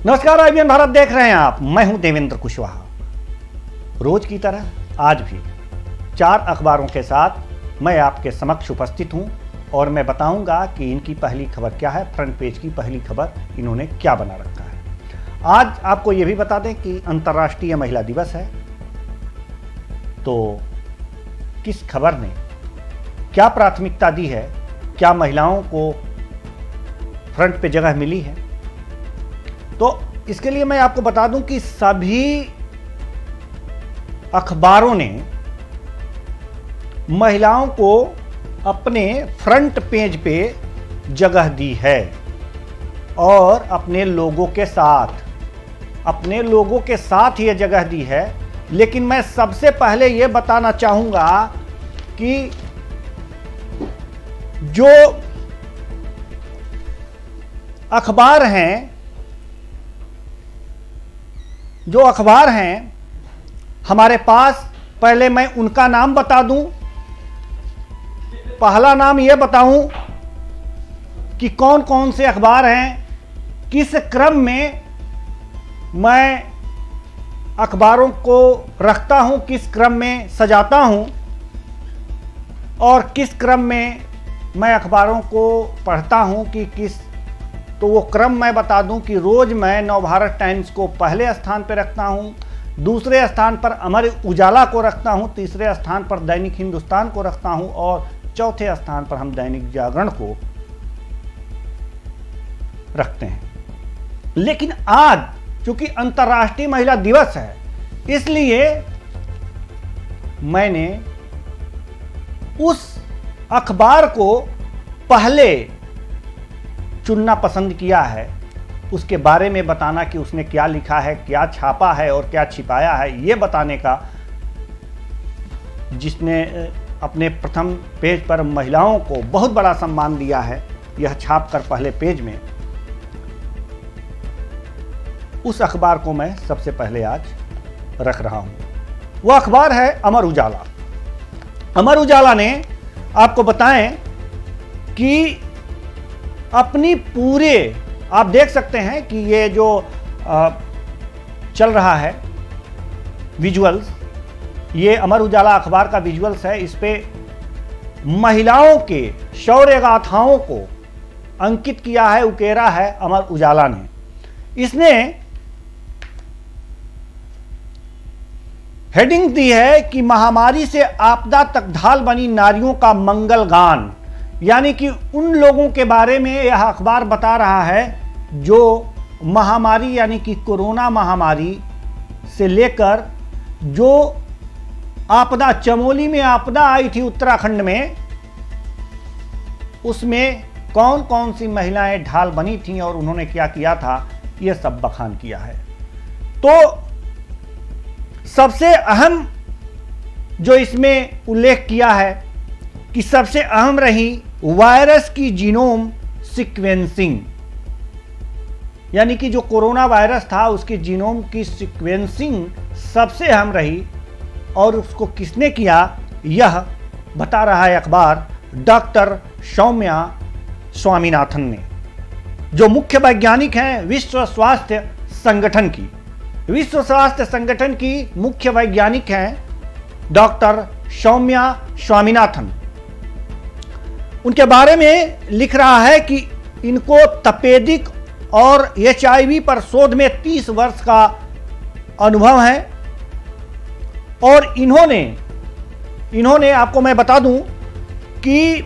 नमस्कार, IBN भारत देख रहे हैं आप। मैं हूं देवेंद्र कुशवाहा। रोज की तरह आज भी 4 अखबारों के साथ मैं आपके समक्ष उपस्थित हूं और मैं बताऊंगा कि इनकी पहली खबर क्या है। फ्रंट पेज की पहली खबर इन्होंने क्या बना रखा है। आज आपको यह भी बता दें कि अंतर्राष्ट्रीय महिला दिवस है, तो किस खबर ने क्या प्राथमिकता दी है, क्या महिलाओं को फ्रंट पे जगह मिली है, तो इसके लिए मैं आपको बता दूं कि सभी अखबारों ने महिलाओं को अपने फ्रंट पेज पे जगह दी है और अपने लोगों के साथ ये जगह दी है। लेकिन मैं सबसे पहले ये बताना चाहूंगा कि जो अखबार हैं हमारे पास, पहले मैं उनका नाम बता दूं। पहला नाम यह बताऊं कि कौन कौन से अखबार हैं, किस क्रम में मैं अखबारों को रखता हूं, किस क्रम में सजाता हूं और किस क्रम में मैं अखबारों को पढ़ता हूं कि किस, तो वो क्रम मैं बता दूं कि रोज मैं नवभारत टाइम्स को पहले स्थान पर रखता हूं, दूसरे स्थान पर अमर उजाला को रखता हूं, तीसरे स्थान पर दैनिक हिंदुस्तान को रखता हूं और चौथे स्थान पर हम दैनिक जागरण को रखते हैं। लेकिन आज चूंकि अंतर्राष्ट्रीय महिला दिवस है, इसलिए मैंने उस अखबार को पहले चुनना पसंद किया है, उसके बारे में बताना कि उसने क्या लिखा है, क्या छापा है और क्या छिपाया है, ये बताने का, जिसने अपने प्रथम पेज पर महिलाओं को बहुत बड़ा सम्मान दिया है, यह छापकर पहले पेज में। उस अखबार को मैं सबसे पहले आज रख रहा हूं। वह अखबार है अमर उजाला। अमर उजाला ने आपको बताएं कि अपनी पूरे, आप देख सकते हैं कि ये जो चल रहा है विजुअल्स, ये अमर उजाला अखबार का विजुअल्स है। इस पे महिलाओं के शौर्य गाथाओं को अंकित किया है, उकेरा है अमर उजाला ने। इसने हेडिंग दी है कि महामारी से आपदा तक ढाल बनी नारियों का मंगल गान, यानी कि उन लोगों के बारे में यह अखबार बता रहा है जो महामारी यानी कि कोरोना महामारी से लेकर जो आपदा, चमोली में आपदा आई थी उत्तराखंड में, उसमें कौन कौन सी महिलाएं ढाल बनी थीं और उन्होंने क्या किया था, यह सब बखान किया है। तो सबसे अहम जो इसमें उल्लेख किया है कि सबसे अहम रही वायरस की जीनोम सीक्वेंसिंग, यानी कि जो कोरोना वायरस था उसकी जीनोम की सीक्वेंसिंग सबसे अहम रही। और उसको किसने किया, यह बता रहा है अखबार डॉक्टर सौम्या स्वामीनाथन ने, जो मुख्य वैज्ञानिक हैं विश्व स्वास्थ्य संगठन की। विश्व स्वास्थ्य संगठन की मुख्य वैज्ञानिक हैं डॉक्टर सौम्या स्वामीनाथन। उनके बारे में लिख रहा है कि इनको तपेदिक और HIV पर शोध में 30 वर्ष का अनुभव है और इन्होंने आपको मैं बता दूं कि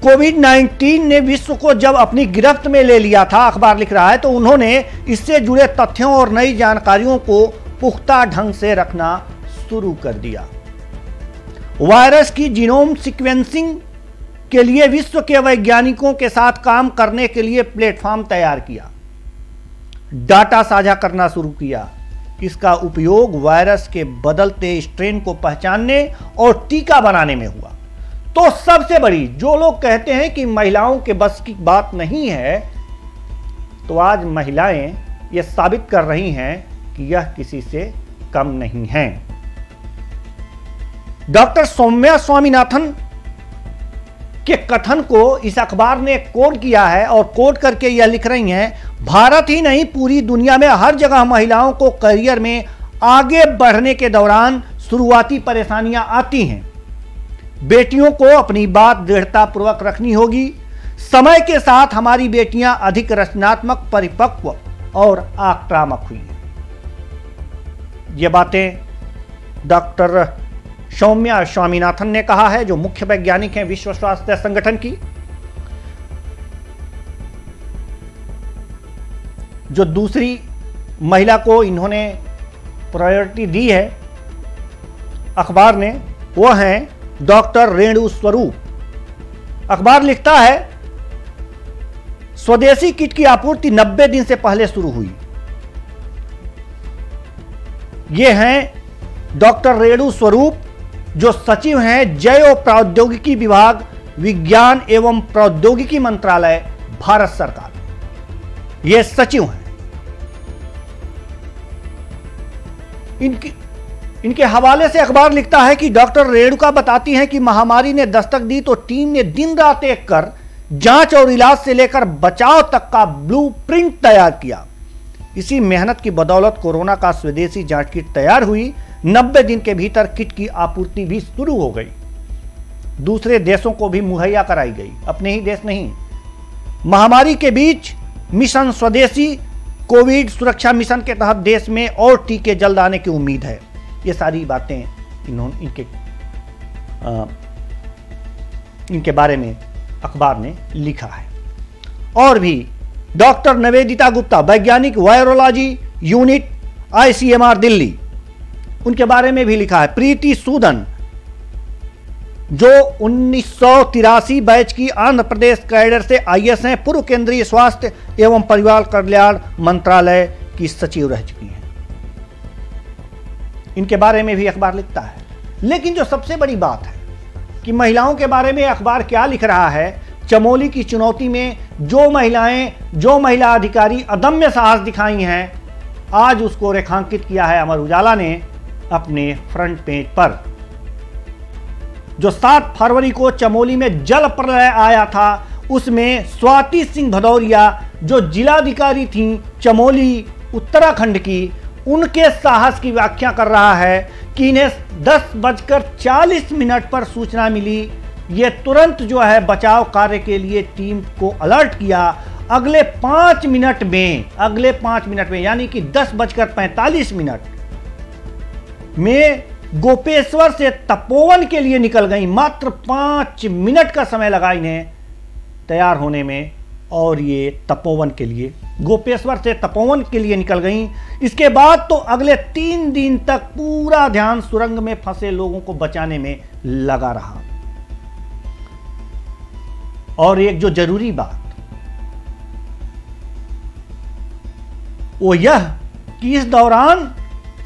कोविड-19 ने विश्व को जब अपनी गिरफ्त में ले लिया था, अखबार लिख रहा है, तो उन्होंने इससे जुड़े तथ्यों और नई जानकारियों को पुख्ता ढंग से रखना शुरू कर दिया। वायरस की जीनोम सीक्वेंसिंग के लिए विश्व के वैज्ञानिकों के साथ काम करने के लिए प्लेटफॉर्म तैयार किया, डाटा साझा करना शुरू किया। इसका उपयोग वायरस के बदलते स्ट्रेन को पहचानने और टीका बनाने में हुआ। तो सबसे बड़ी, जो लोग कहते हैं कि महिलाओं के बस की बात नहीं है, तो आज महिलाएं यह साबित कर रही हैं कि यह किसी से कम नहीं है। डॉक्टर सौम्या स्वामीनाथन के कथन को इस अखबार ने कोट किया है और कोट करके यह लिख रही हैं, भारत ही नहीं पूरी दुनिया में हर जगह महिलाओं को करियर में आगे बढ़ने के दौरान शुरुआती परेशानियां आती हैं। बेटियों को अपनी बात दृढ़तापूर्वक रखनी होगी। समय के साथ हमारी बेटियां अधिक रचनात्मक, परिपक्व और आक्रामक हुई हैं। ये बातें डॉक्टर सौम्या स्वामीनाथन ने कहा है, जो मुख्य वैज्ञानिक हैं विश्व स्वास्थ्य संगठन की। जो दूसरी महिला को इन्होंने प्रायोरिटी दी है अखबार ने, वो हैं डॉक्टर रेणु स्वरूप। अखबार लिखता है, स्वदेशी किट की आपूर्ति 90 दिन से पहले शुरू हुई। ये हैं डॉक्टर रेणु स्वरूप, जो सचिव हैं जैव प्रौद्योगिकी विभाग, विज्ञान एवं प्रौद्योगिकी मंत्रालय, भारत सरकार। ये सचिव हैं। इनके हवाले से अखबार लिखता है कि डॉक्टर रेणुका बताती हैं कि महामारी ने दस्तक दी तो टीम ने दिन रात एक कर जांच और इलाज से लेकर बचाव तक का ब्लूप्रिंट तैयार किया। इसी मेहनत की बदौलत कोरोना का स्वदेशी जांच किट तैयार हुई। 90 दिन के भीतर किट की आपूर्ति भी शुरू हो गई। दूसरे देशों को भी मुहैया कराई गई, अपने ही देश नहीं। महामारी के बीच मिशन स्वदेशी कोविड सुरक्षा मिशन के तहत देश में और टीके जल्द आने की उम्मीद है। ये सारी बातें इनके बारे में अखबार ने लिखा है। और भी डॉक्टर निवेदिता गुप्ता, वैज्ञानिक, वायरोलॉजी यूनिट, ICMR दिल्ली, उनके बारे में भी लिखा है। प्रीति सूदन, जो 1983 बैच की आंध्र प्रदेश कैडर से IS हैं, पूर्व केंद्रीय स्वास्थ्य एवं परिवार कल्याण मंत्रालय की सचिव रह चुकी हैं। इनके बारे में भी अखबार लिखता है। लेकिन जो सबसे बड़ी बात है कि महिलाओं के बारे में अखबार क्या लिख रहा है, चमोली की चुनौती में जो महिला अधिकारी अदम्य साहस दिखाई हैं, आज उसको रेखांकित किया है अमर उजाला ने अपने फ्रंट पेज पर। जो 7 फरवरी को चमोली में जल प्रलय आया था, उसमें स्वाति सिंह भदौरिया, जो जिलाधिकारी थी चमोली उत्तराखंड की, उनके साहस की व्याख्या कर रहा है कि इन्हें 10:40 पर सूचना मिली। ये तुरंत जो है बचाव कार्य के लिए टीम को अलर्ट किया। अगले 5 मिनट में यानी कि 10:45 में गोपेश्वर से तपोवन के लिए निकल गई। मात्र 5 मिनट का समय लगा इन्हें तैयार होने में, और ये तपोवन के लिए, गोपेश्वर से तपोवन के लिए निकल गई। इसके बाद तो अगले 3 दिन तक पूरा ध्यान सुरंग में फंसे लोगों को बचाने में लगा रहा। और एक जो जरूरी बात वो यह कि इस दौरान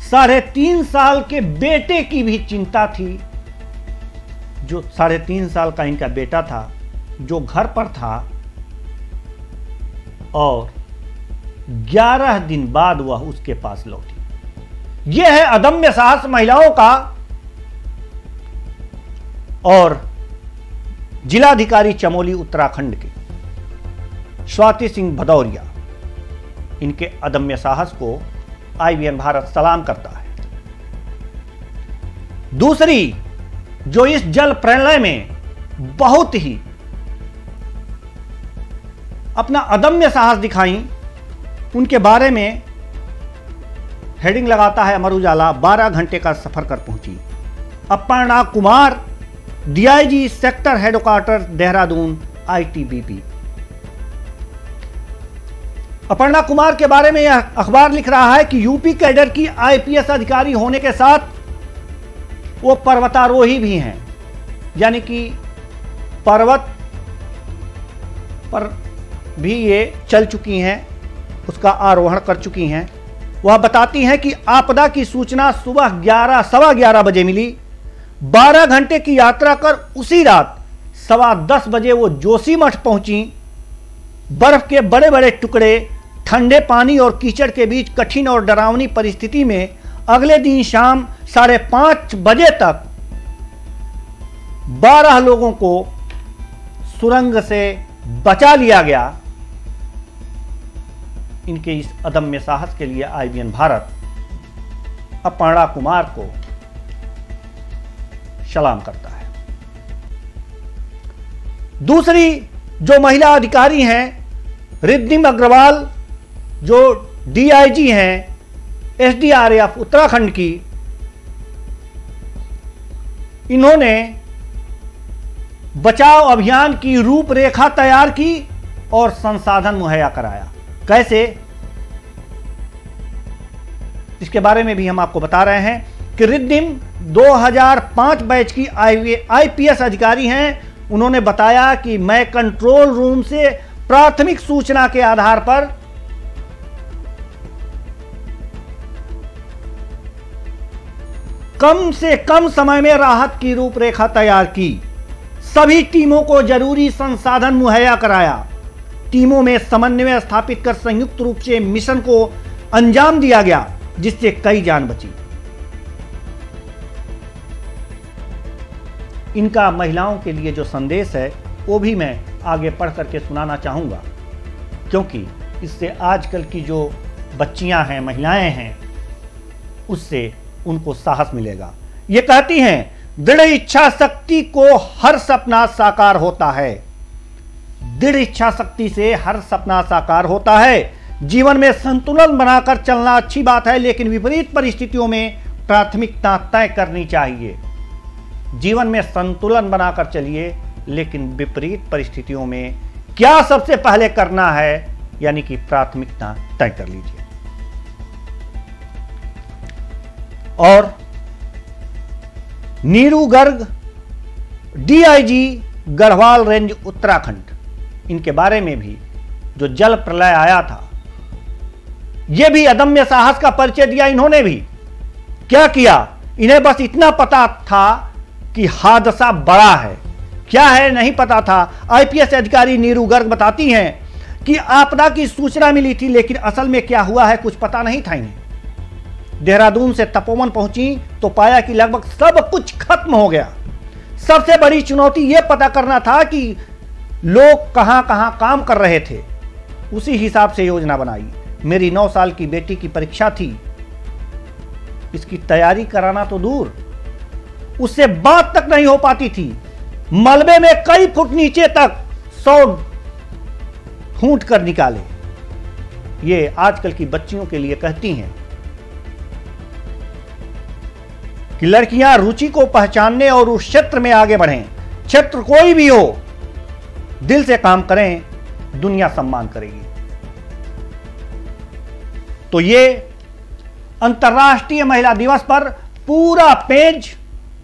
3.5 साल के बेटे की भी चिंता थी। जो 3.5 साल का इनका बेटा था, जो घर पर था, और 11 दिन बाद वह उसके पास लौटी। यह है अदम्य साहस महिलाओं का। और जिलाधिकारी चमोली उत्तराखंड के स्वाति सिंह भदौरिया, इनके अदम्य साहस को IVN भारत सलाम करता है। दूसरी जो इस जल प्रलय में बहुत ही अपना अदम्य साहस दिखाई, उनके बारे में हेडिंग लगाता है अमर उजाला, 12 घंटे का सफर कर पहुंची Aparna Kumar, DIG sector headquarter Dehradun, ITBP। Aparna Kumar के बारे में यह अखबार लिख रहा है कि यूपी कैडर की IPS अधिकारी होने के साथ वो पर्वतारोही भी हैं, यानी कि पर्वत पर भी ये चल चुकी हैं, उसका आरोहण कर चुकी हैं। वह बताती हैं कि आपदा की सूचना सुबह 11:15 बजे मिली। 12 घंटे की यात्रा कर उसी रात 10:15 बजे वो जोशीमठ पहुंची। बर्फ के बड़े बड़े टुकड़े, ठंडे पानी और कीचड़ के बीच कठिन और डरावनी परिस्थिति में अगले दिन शाम 5:30 बजे तक 12 लोगों को सुरंग से बचा लिया गया। इनके इस अदम्य साहस के लिए आईबीएन भारत अपर्णा कुमार को सलाम करता है। दूसरी जो महिला अधिकारी हैं रिद्धिम अग्रवाल, जो डीआईजी हैं एसडीआरएफ उत्तराखंड की, इन्होंने बचाव अभियान की रूपरेखा तैयार की और संसाधन मुहैया कराया। कैसे, इसके बारे में भी हम आपको बता रहे हैं कि रिद्धिम 2005 बैच की आईपीएस अधिकारी हैं। उन्होंने बताया कि मैं कंट्रोल रूम से प्राथमिक सूचना के आधार पर कम से कम समय में राहत की रूपरेखा तैयार की, सभी टीमों को जरूरी संसाधन मुहैया कराया, टीमों में समन्वय स्थापित कर संयुक्त रूप से मिशन को अंजाम दिया गया, जिससे कई जान बची। इनका महिलाओं के लिए जो संदेश है वो भी मैं आगे पढ़ करके सुनाना चाहूंगा, क्योंकि इससे आजकल की जो बच्चियां हैं, महिलाएं हैं, उससे उनको साहस मिलेगा। ये कहती हैं, दृढ़ इच्छा शक्ति को हर सपना साकार होता है। दृढ़ इच्छा शक्ति से हर सपना साकार होता है। जीवन में संतुलन बनाकर चलना अच्छी बात है, लेकिन विपरीत परिस्थितियों में प्राथमिकता तय करनी चाहिए। जीवन में संतुलन बनाकर चलिए, लेकिन विपरीत परिस्थितियों में क्या सबसे पहले करना है, यानी कि प्राथमिकता तय कर लीजिए। और नीरू गर्ग, डीआईजी गढ़वाल रेंज उत्तराखंड, इनके बारे में भी जो जल प्रलय आया था, यह भी अदम्य साहस का परिचय दिया। इन्होंने भी क्या किया, इन्हें बस इतना पता था कि हादसा बड़ा है, क्या है नहीं पता था। आईपीएस अधिकारी नीरू गर्ग बताती हैं कि आपदा की सूचना मिली थी, लेकिन असल में क्या हुआ है कुछ पता नहीं था इन्हें। देहरादून से तपोवन पहुंची तो पाया कि लगभग सब कुछ खत्म हो गया। सबसे बड़ी चुनौती यह पता करना था कि लोग कहां कहां काम कर रहे थे। उसी हिसाब से योजना बनाई। मेरी 9 साल की बेटी की परीक्षा थी, इसकी तैयारी कराना तो दूर, उससे बात तक नहीं हो पाती थी। मलबे में कई फुट नीचे तक 100 ढूंढ कर निकाले। ये आजकल की बच्चियों के लिए कहती हैं कि लड़कियां रुचि को पहचानने और उस क्षेत्र में आगे बढ़ें। क्षेत्र कोई भी हो, दिल से काम करें, दुनिया सम्मान करेगी। तो ये अंतर्राष्ट्रीय महिला दिवस पर पूरा पेज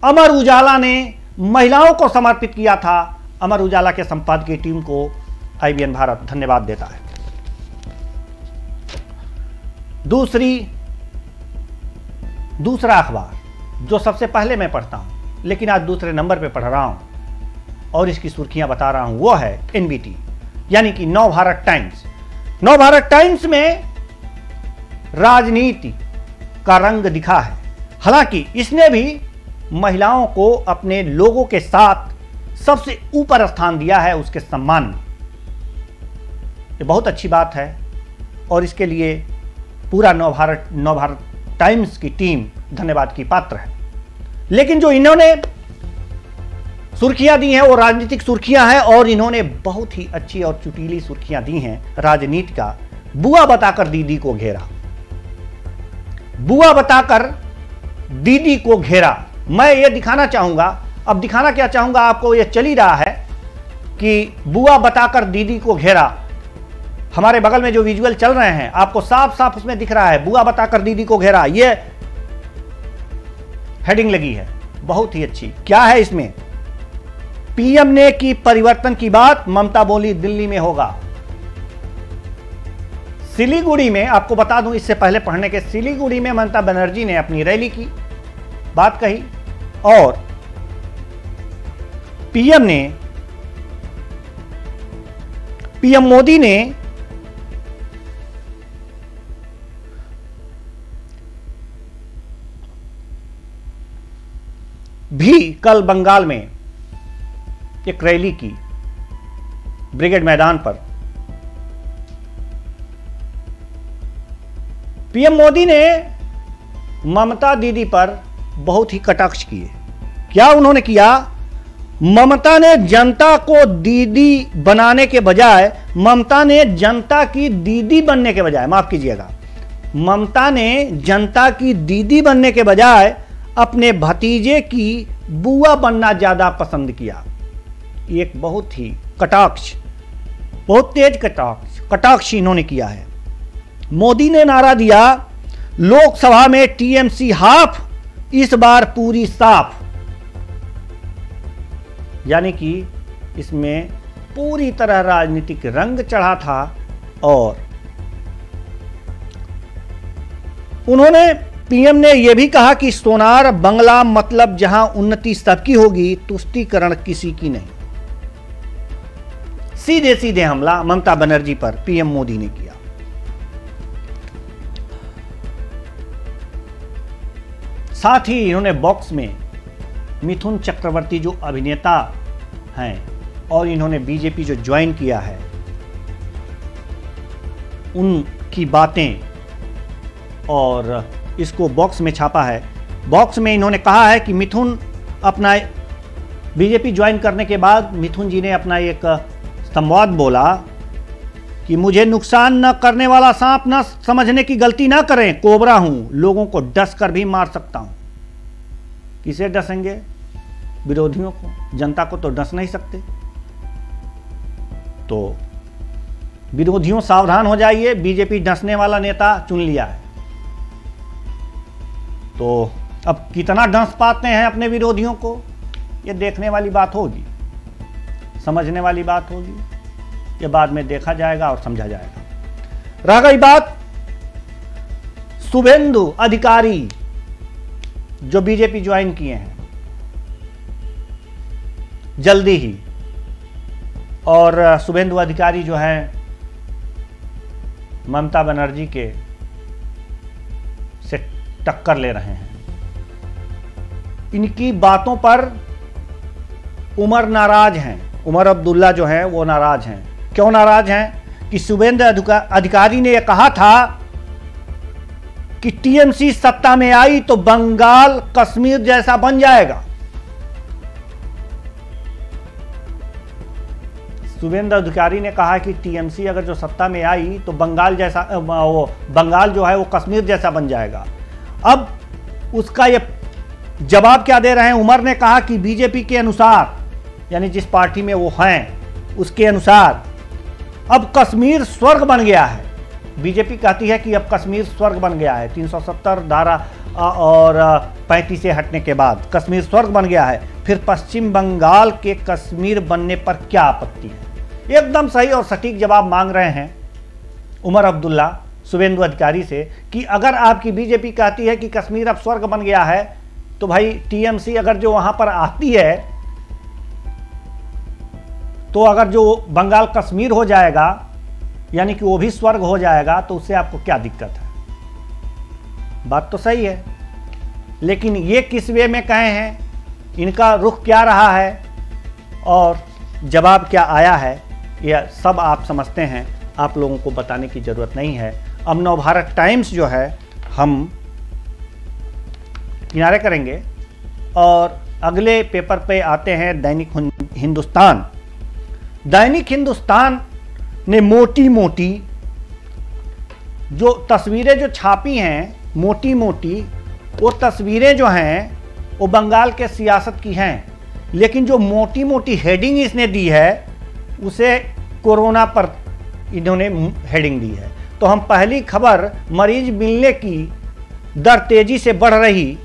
अमर उजाला ने महिलाओं को समर्पित किया था। अमर उजाला के संपादकीय टीम को आईबीएन भारत धन्यवाद देता है। दूसरा अखबार जो सबसे पहले मैं पढ़ता हूं, लेकिन आज दूसरे नंबर पे पढ़ रहा हूं और इसकी सुर्खियां बता रहा हूं, वो है एनबीटी, यानी कि नव भारत टाइम्स। नव भारत टाइम्स में राजनीति का रंग दिखा है। हालांकि इसने भी महिलाओं को अपने लोगों के साथ सबसे ऊपर स्थान दिया है, उसके सम्मान में। ये बहुत अच्छी बात है और इसके लिए पूरा नव भारत टाइम्स की टीम धन्यवाद की पात्र है। लेकिन जो इन्होंने सुर्खियां दी हैं वो राजनीतिक सुर्खियां हैं, और इन्होंने बहुत ही अच्छी और चुटीली सुर्खियां दी हैं राजनीति का। बुआ बताकर दीदी को घेरा, बुआ बताकर दीदी को घेरा। मैं ये दिखाना चाहूंगा, अब दिखाना क्या चाहूंगा आपको, ये चल ही रहा है कि बुआ बताकर दीदी को घेरा। हमारे बगल में जो विजुअल चल रहे हैं आपको साफ साफ उसमें दिख रहा है, बुआ बताकर दीदी को घेरा। ये हेडिंग लगी है, बहुत ही अच्छी। क्या है इसमें, पीएम ने की परिवर्तन की बात, ममता बोली दिल्ली में होगा। सिलीगुड़ी में, आपको बता दूं इससे पहले पढ़ने के, सिलीगुड़ी में ममता बनर्जी ने अपनी रैली की बात कही और पीएम मोदी ने भी कल बंगाल में एक रैली की। ब्रिगेड मैदान पर। पीएम मोदी ने ममता दीदी पर बहुत ही कटाक्ष किए। क्या उन्होंने किया? ममता ने जनता को दीदी बनाने के बजाय, ममता ने जनता की दीदी बनने के बजाय, माफ कीजिएगा, ममता ने जनता की दीदी बनने के बजाय अपने भतीजे की बुआ बनना ज्यादा पसंद किया। एक बहुत ही कटाक्ष, बहुत तेज कटाक्ष इन्होंने किया है। मोदी ने नारा दिया, लोकसभा में टीएमसी हाफ, इस बार पूरी साफ। यानी कि इसमें पूरी तरह राजनीतिक रंग चढ़ा था। और उन्होंने, पीएम ने यह भी कहा कि सोनार बंगला मतलब जहां उन्नति सबकी होगी, तुष्टीकरण किसी की नहीं। सीधे सीधे हमला ममता बनर्जी पर पीएम मोदी ने किया। साथ ही इन्होंने बॉक्स में मिथुन चक्रवर्ती जो अभिनेता हैं और इन्होंने बीजेपी जो ज्वाइन किया है, उनकी बातें और इसको बॉक्स में छापा है। बॉक्स में इन्होंने कहा है कि मिथुन अपना बीजेपी ज्वाइन करने के बाद मिथुन जी ने अपना एक संवाद बोला कि मुझे नुकसान न करने वाला सांप न समझने की गलती ना करें, कोबरा हूं, लोगों को डस कर भी मार सकता हूं। किसे डसेंगे? विरोधियों को, जनता को तो डस नहीं सकते। तो विरोधियों सावधान हो जाइए, बीजेपी डसने वाला नेता चुन लिया है। तो अब कितना डस पाते हैं अपने विरोधियों को, यह देखने वाली बात होगी, समझने वाली बात होगी। ये बाद में देखा जाएगा और समझा जाएगा। रह गई बात शुभेंदु अधिकारी जो बीजेपी ज्वाइन किए हैं जल्दी ही, और शुभेंदु अधिकारी जो है ममता बनर्जी के से टक्कर ले रहे हैं। इनकी बातों पर उमर नाराज हैं, उमर अब्दुल्ला जो है वो नाराज हैं। क्यों नाराज हैं? कि शुभेंदु अधिकारी ने यह कहा था कि टीएमसी सत्ता में आई तो बंगाल कश्मीर जैसा बन जाएगा। शुभेंदु अधिकारी ने कहा कि टीएमसी अगर जो सत्ता में आई तो बंगाल जैसा, वो बंगाल जो है वो कश्मीर जैसा बन जाएगा। अब उसका ये जवाब क्या दे रहे हैं? उमर ने कहा कि बीजेपी के अनुसार, यानी जिस पार्टी में वो हैं उसके अनुसार अब कश्मीर स्वर्ग बन गया है। बीजेपी कहती है कि अब कश्मीर स्वर्ग बन गया है। 370 धारा और 35 से हटने के बाद कश्मीर स्वर्ग बन गया है। फिर पश्चिम बंगाल के कश्मीर बनने पर क्या आपत्ति है? एकदम सही और सटीक जवाब मांग रहे हैं उमर अब्दुल्ला शुभेंदु अधिकारी से कि अगर आपकी बीजेपी कहती है कि कश्मीर अब स्वर्ग बन गया है, तो भाई टीएमसी अगर जो वहां पर आती है, तो अगर जो बंगाल कश्मीर हो जाएगा, यानी कि वो भी स्वर्ग हो जाएगा, तो उससे आपको क्या दिक्कत है? बात तो सही है, लेकिन ये किस वे में कहे हैं, इनका रुख क्या रहा है और जवाब क्या आया है, यह सब आप समझते हैं। आप लोगों को बताने की ज़रूरत नहीं है। अब नवभारत टाइम्स जो है हम किनारे करेंगे और अगले पेपर पे आते हैं दैनिक हिंदुस्तान। दैनिक हिंदुस्तान ने मोटी मोटी जो तस्वीरें जो छापी हैं, मोटी मोटी वो तस्वीरें जो हैं वो बंगाल के सियासत की हैं, लेकिन जो मोटी मोटी हेडिंग इसने दी है उसे कोरोना पर इन्होंने हेडिंग दी है। तो हम पहली खबर, मरीज मिलने की दर तेजी से बढ़ रही,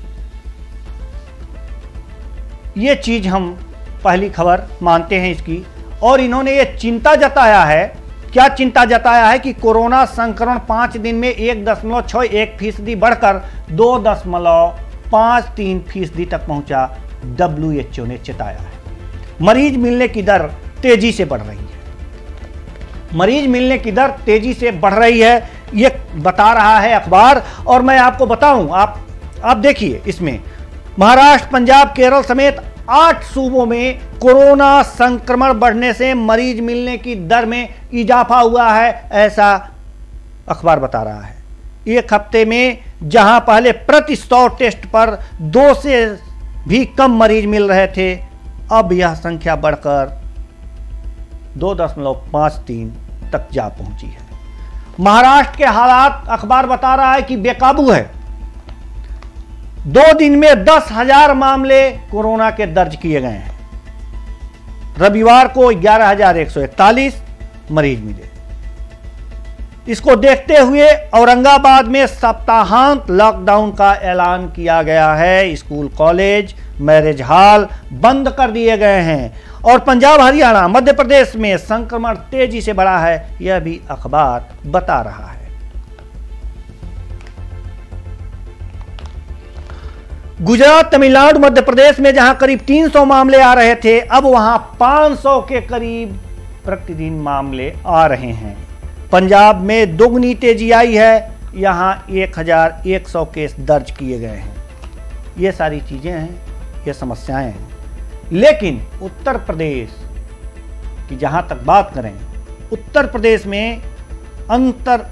ये चीज़ हम पहली खबर मानते हैं इसकी। और इन्होंने ये चिंता जताया है, क्या चिंता जताया है कि कोरोना संक्रमण 5 दिन में 1.61% बढ़कर 2.53% तक पहुंचा, WHO ने चेताया है। मरीज मिलने की दर तेजी से बढ़ रही है, मरीज मिलने की दर तेजी से बढ़ रही है, ये बता रहा है अखबार। और मैं आपको बताऊं, आप देखिए इसमें महाराष्ट्र, पंजाब, केरल समेत 8 सूबों में कोरोना संक्रमण बढ़ने से मरीज मिलने की दर में इजाफा हुआ है, ऐसा अखबार बता रहा है। एक हफ्ते में जहां पहले प्रति 100 टेस्ट पर 2 से भी कम मरीज मिल रहे थे, अब यह संख्या बढ़कर 2.53 तक जा पहुंची है। महाराष्ट्र के हालात अखबार बता रहा है कि बेकाबू है। 2 दिन में 10,000 मामले कोरोना के दर्ज किए गए हैं। रविवार को 11,141 मरीज मिले। इसको देखते हुए औरंगाबाद में सप्ताहांत लॉकडाउन का ऐलान किया गया है। स्कूल, कॉलेज, मैरिज हॉल बंद कर दिए गए हैं और पंजाब, हरियाणा, मध्य प्रदेश में संक्रमण तेजी से बढ़ा है, यह भी अखबार बता रहा है। गुजरात, तमिलनाडु, मध्य प्रदेश में जहां करीब 300 मामले आ रहे थे, अब वहां 500 के करीब प्रतिदिन मामले आ रहे हैं। पंजाब में दोगुनी तेजी आई है, यहां 1,100 केस दर्ज किए गए हैं। ये सारी चीजें हैं, ये समस्याएं हैं। लेकिन उत्तर प्रदेश की जहां तक बात करें, उत्तर प्रदेश में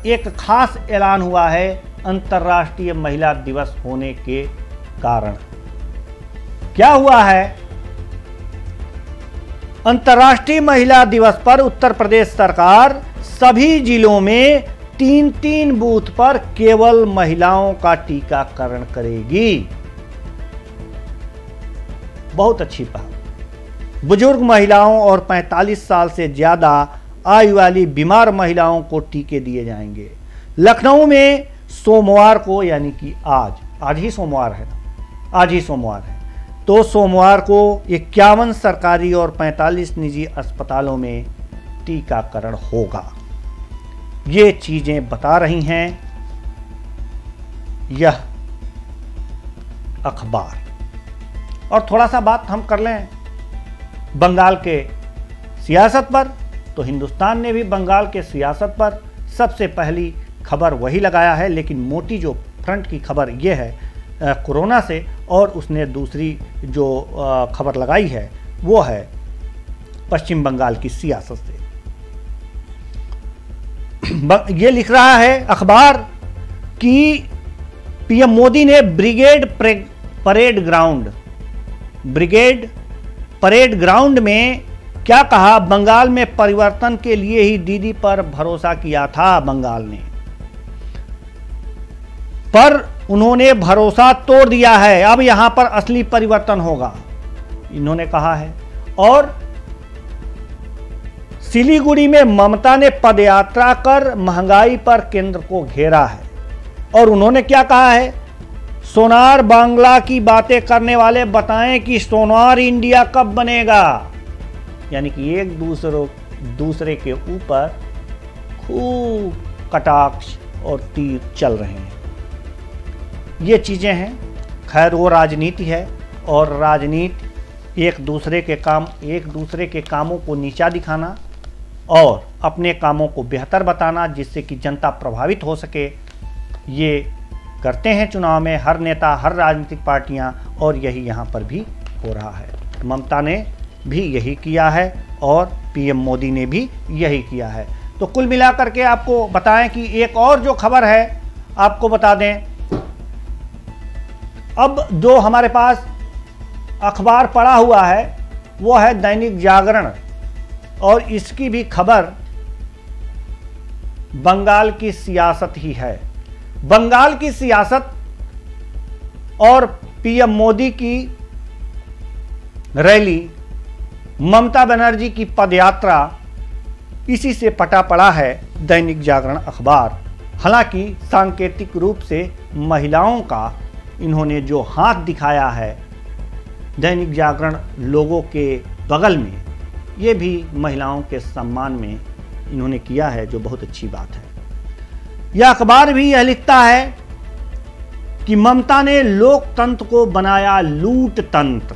एक खास ऐलान हुआ है अंतर्राष्ट्रीय महिला दिवस होने के कारण। क्या हुआ है? अंतर्राष्ट्रीय महिला दिवस पर उत्तर प्रदेश सरकार सभी जिलों में 3-3 बूथ पर केवल महिलाओं का टीकाकरण करेगी। बहुत अच्छी पहल। बुजुर्ग महिलाओं और 45 साल से ज्यादा आयु वाली बीमार महिलाओं को टीके दिए जाएंगे। लखनऊ में सोमवार को, यानी कि आज ही सोमवार है, आज ही सोमवार है, तो सोमवार को 51 सरकारी और 45 निजी अस्पतालों में टीकाकरण होगा। ये चीजें बता रही हैं यह अखबार। और थोड़ा सा बात हम कर लें बंगाल के सियासत पर, तो हिंदुस्तान ने भी बंगाल के सियासत पर सबसे पहली खबर वही लगाया है। लेकिन मोटी जो फ्रंट की खबर ये है कोरोना से, और उसने दूसरी जो खबर लगाई है वो है पश्चिम बंगाल की सियासत से। ये लिख रहा है अखबार कि पीएम मोदी ने ब्रिगेड परेड ग्राउंड में क्या कहा? बंगाल में परिवर्तन के लिए ही दीदी पर भरोसा किया था बंगाल ने, पर उन्होंने भरोसा तोड़ दिया है। अब यहां पर असली परिवर्तन होगा, इन्होंने कहा है। और सिलीगुड़ी में ममता ने पदयात्रा कर महंगाई पर केंद्र को घेरा है। और उन्होंने क्या कहा है? सोनार बांग्ला की बातें करने वाले बताएं कि सोनार इंडिया कब बनेगा। यानी कि एक दूसरे के ऊपर खूब कटाक्ष और तीर चल रहे हैं। ये चीजें हैं। खैर, वो राजनीति है, और राजनीति एक दूसरे के कामों को नीचा दिखाना और अपने कामों को बेहतर बताना, जिससे कि जनता प्रभावित हो सके, ये करते हैं चुनाव में हर नेता, हर राजनीतिक पार्टियां, और यही यहां पर भी हो रहा है। ममता ने भी यही किया है और पीएम मोदी ने भी यही किया है। तो कुल मिलाकर के आपको बताएं कि एक और जो खबर है आपको बता दें। अब जो हमारे पास अखबार पड़ा हुआ है वो है दैनिक जागरण, और इसकी भी खबर बंगाल की सियासत ही है। बंगाल की सियासत और पीएम मोदी की रैली, ममता बनर्जी की पदयात्रा, इसी से पटा पड़ा है दैनिक जागरण अखबार। हालांकि सांकेतिक रूप से महिलाओं का इन्होंने जो हाथ दिखाया है दैनिक जागरण लोगों के बगल में, ये भी महिलाओं के सम्मान में इन्होंने किया है, जो बहुत अच्छी बात है। यह अखबार भी यह लिखता है कि ममता ने लोकतंत्र को बनाया लूट तंत्र।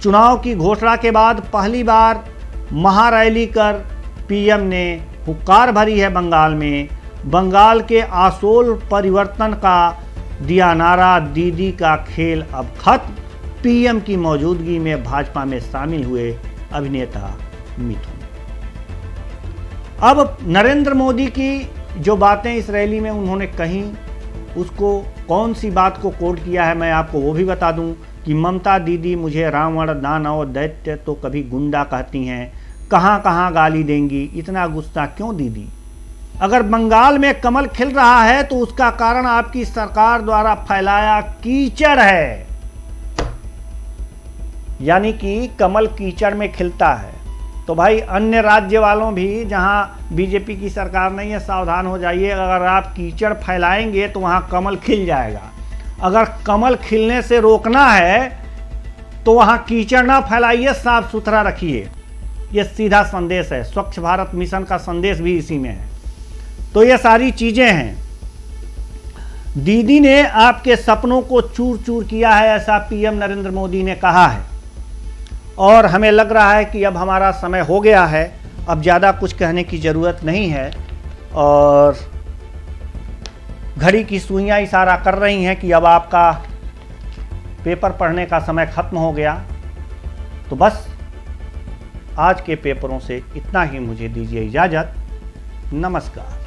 चुनाव की घोषणा के बाद पहली बार महारैली कर पीएम ने हुक्कार भरी है बंगाल में। बंगाल के आसोल परिवर्तन का दिया नारा, दीदी का खेल अब खत्म। पीएम की मौजूदगी में भाजपा में शामिल हुए अभिनेता मिथुन। अब नरेंद्र मोदी की जो बातें इस रैली में उन्होंने कही, उसको कौन सी बात को कोट किया है मैं आपको वो भी बता दूं कि ममता दीदी मुझे रावण दानव दैत्य तो कभी गुंडा कहती हैं, कहां कहां गाली देंगी, इतना गुस्सा क्यों दीदी। अगर बंगाल में कमल खिल रहा है तो उसका कारण आपकी सरकार द्वारा फैलाया कीचड़ है, यानी कि कमल कीचड़ में खिलता है। तो भाई अन्य राज्य वालों भी जहां बीजेपी की सरकार नहीं है, सावधान हो जाइए। अगर आप कीचड़ फैलाएंगे तो वहां कमल खिल जाएगा। अगर कमल खिलने से रोकना है तो वहां कीचड़ ना फैलाइए, साफ सुथरा रखिए। यह सीधा संदेश है, स्वच्छ भारत मिशन का संदेश भी इसी में है। तो ये सारी चीजें हैं। दीदी ने आपके सपनों को चूर चूर किया है, ऐसा पीएम नरेंद्र मोदी ने कहा है। और हमें लग रहा है कि अब हमारा समय हो गया है, अब ज़्यादा कुछ कहने की ज़रूरत नहीं है। और घड़ी की सुइयां इशारा कर रही हैं कि अब आपका पेपर पढ़ने का समय खत्म हो गया। तो बस आज के पेपरों से इतना ही, मुझे दीजिए इजाज़त। नमस्कार।